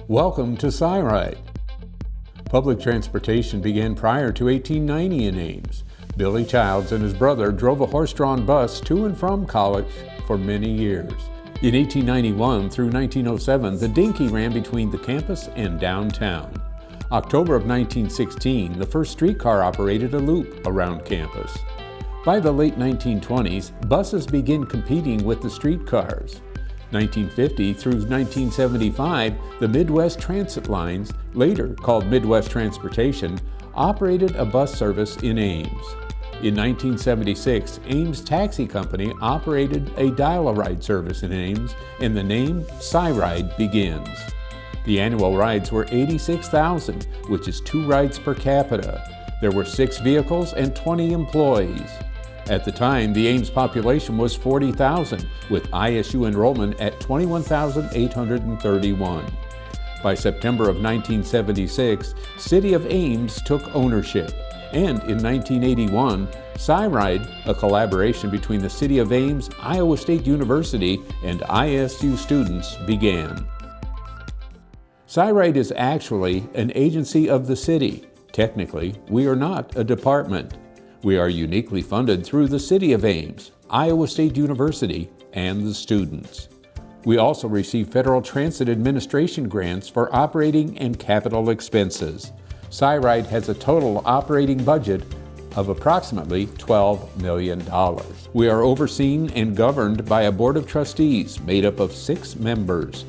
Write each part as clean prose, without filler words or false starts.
Welcome to CyRide. Public transportation began prior to 1890 in Ames. Billy Childs and his brother drove a horse-drawn bus to and from college for many years. In 1891 through 1907, the Dinky ran between the campus and downtown. October of 1916, the first streetcar operated a loop around campus. By the late 1920s, buses began competing with the streetcars. 1950 through 1975, the Midwest Transit lines, later called Midwest Transportation, operated a bus service in Ames. In 1976, Ames Taxi Company operated a dial-a-ride service in Ames, and the name CyRide begins. The annual rides were 86,000, which is 2 rides per capita. There were 6 vehicles and 20 employees. At the time, the Ames population was 40,000, with ISU enrollment at 21,831. By September of 1976, City of Ames took ownership, and in 1981, CyRide, a collaboration between the City of Ames, Iowa State University, and ISU students, began. CyRide is actually an agency of the city. Technically, we are not a department. We are uniquely funded through the City of Ames, Iowa State University, and the students. We also receive Federal Transit Administration grants for operating and capital expenses. CyRide has a total operating budget of approximately $12 million. We are overseen and governed by a Board of Trustees made up of 6 members.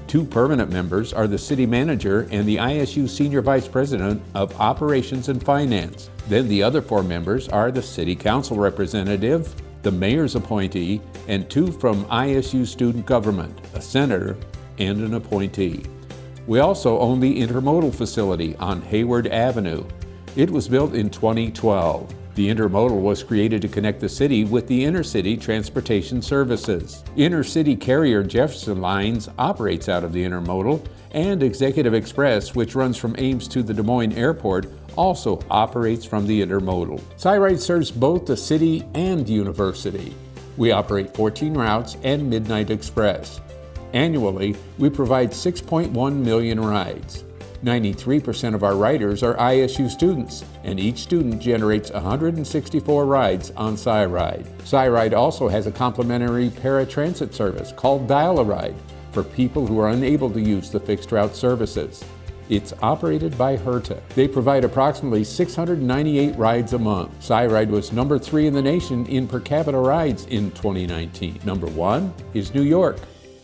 2 permanent members are the City Manager and the ISU Senior Vice President of Operations and Finance. Then the other 4 members are the City Council Representative, the Mayor's appointee, and 2 from ISU Student Government, a Senator, and an appointee. We also own the Intermodal Facility on Hayward Avenue. It was built in 2012. The Intermodal was created to connect the city with the intercity transportation services. Intercity carrier Jefferson Lines operates out of the Intermodal, and Executive Express, which runs from Ames to the Des Moines Airport, also operates from the Intermodal. CyRide serves both the city and university. We operate 14 routes and Midnight Express. Annually, we provide 6.1 million rides. 93% of our riders are ISU students, and each student generates 164 rides on CyRide. CyRide also has a complimentary paratransit service called Dial-a-Ride for people who are unable to use the fixed route services. It's operated by Herta. They provide approximately 698 rides a month. CyRide was number 3 in the nation in per capita rides in 2019. Number 1 is New York.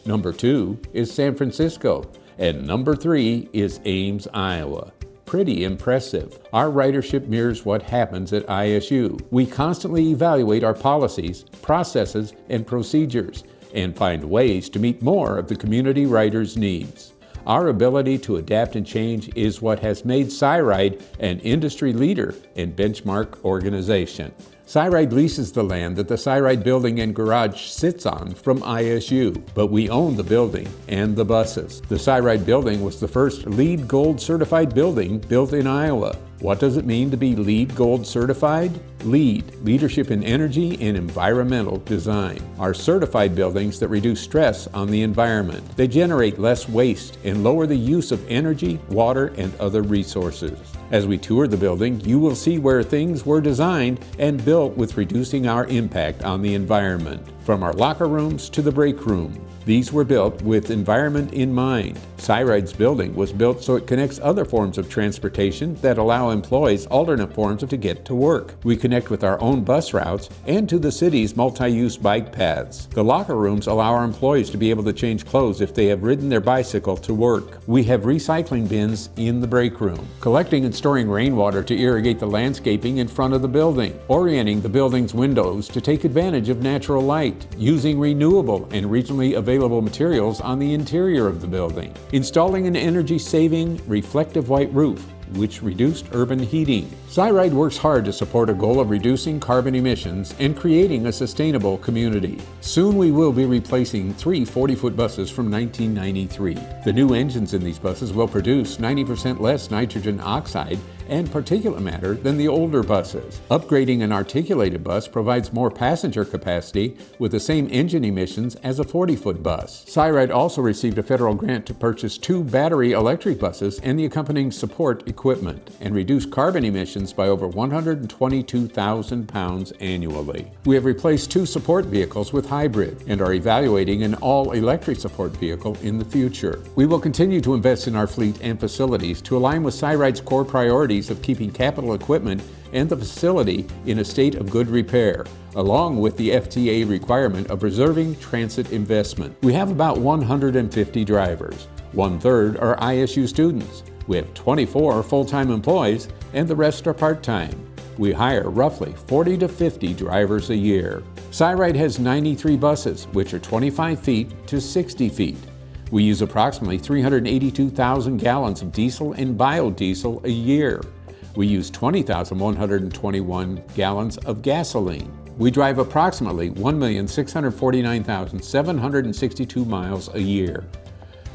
Number 2 is San Francisco. And number 3 is Ames, Iowa. Pretty impressive. Our ridership mirrors what happens at ISU. We constantly evaluate our policies, processes, and procedures, and find ways to meet more of the community riders' needs. Our ability to adapt and change is what has made CyRide an industry leader and benchmark organization. CyRide leases the land that the CyRide building and garage sits on from ISU, but we own the building and the buses. The CyRide building was the first LEED Gold certified building built in Iowa. What does it mean to be LEED Gold certified? LEED, Leadership in Energy and Environmental Design, are certified buildings that reduce stress on the environment. They generate less waste and lower the use of energy, water, and other resources. As we tour the building, you will see where things were designed and built with reducing our impact on the environment. From our locker rooms to the break room, these were built with environment in mind. CyRide's building was built so it connects other forms of transportation that allow employees alternate forms to get to work. We connect with our own bus routes and to the city's multi-use bike paths. The locker rooms allow our employees to be able to change clothes if they have ridden their bicycle to work. We have recycling bins in the break room, collecting and storing rainwater to irrigate the landscaping in front of the building, orienting the building's windows to take advantage of natural light, using renewable and regionally available materials on the interior of the building, installing an energy-saving reflective white roof, which reduced urban heating. CyRide works hard to support a goal of reducing carbon emissions and creating a sustainable community. Soon we will be replacing 3 40-foot buses from 1993. The new engines in these buses will produce 90% less nitrogen oxide and particulate matter than the older buses. Upgrading an articulated bus provides more passenger capacity with the same engine emissions as a 40-foot bus. CyRide also received a federal grant to purchase 2 battery electric buses and the accompanying support equipment, and reduce carbon emissions by over 122,000 pounds annually. We have replaced 2 support vehicles with hybrid and are evaluating an all-electric support vehicle in the future. We will continue to invest in our fleet and facilities to align with CyRide's core priorities of keeping capital equipment and the facility in a state of good repair, along with the FTA requirement of preserving transit investment. We have about 150 drivers. 1/3 are ISU students. We have 24 full-time employees, and the rest are part-time. We hire roughly 40 to 50 drivers a year. CyRide has 93 buses, which are 25 feet to 60 feet. We use approximately 382,000 gallons of diesel and biodiesel a year. We use 20,121 gallons of gasoline. We drive approximately 1,649,762 miles a year.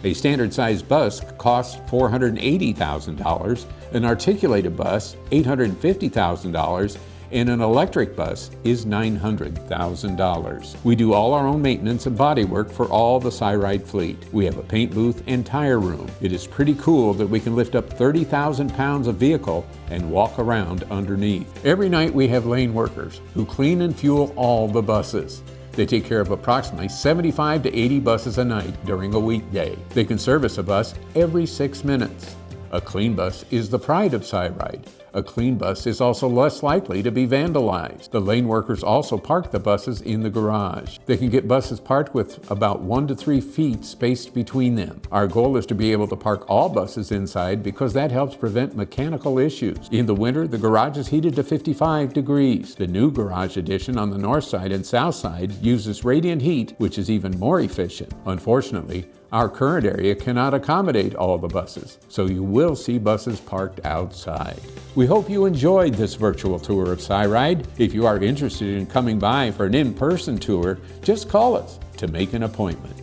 A standard-sized bus costs $480,000, an articulated bus $850,000, and an electric bus is $900,000. We do all our own maintenance and body work for all the CyRide fleet. We have a paint booth and tire room. It is pretty cool that we can lift up 30,000 pounds of vehicle and walk around underneath. Every night we have lane workers who clean and fuel all the buses. They take care of approximately 75 to 80 buses a night during a weekday. They can service a bus every 6 minutes. A clean bus is the pride of CyRide. A clean bus is also less likely to be vandalized. The lane workers also park the buses in the garage. They can get buses parked with about 1 to 3 feet spaced between them. Our goal is to be able to park all buses inside because that helps prevent mechanical issues. In the winter, the garage is heated to 55 degrees. The new garage addition on the north side and south side uses radiant heat, which is even more efficient. Unfortunately, our current area cannot accommodate all the buses, so you will see buses parked outside. We hope you enjoyed this virtual tour of CyRide. If you are interested in coming by for an in-person tour, just call us to make an appointment.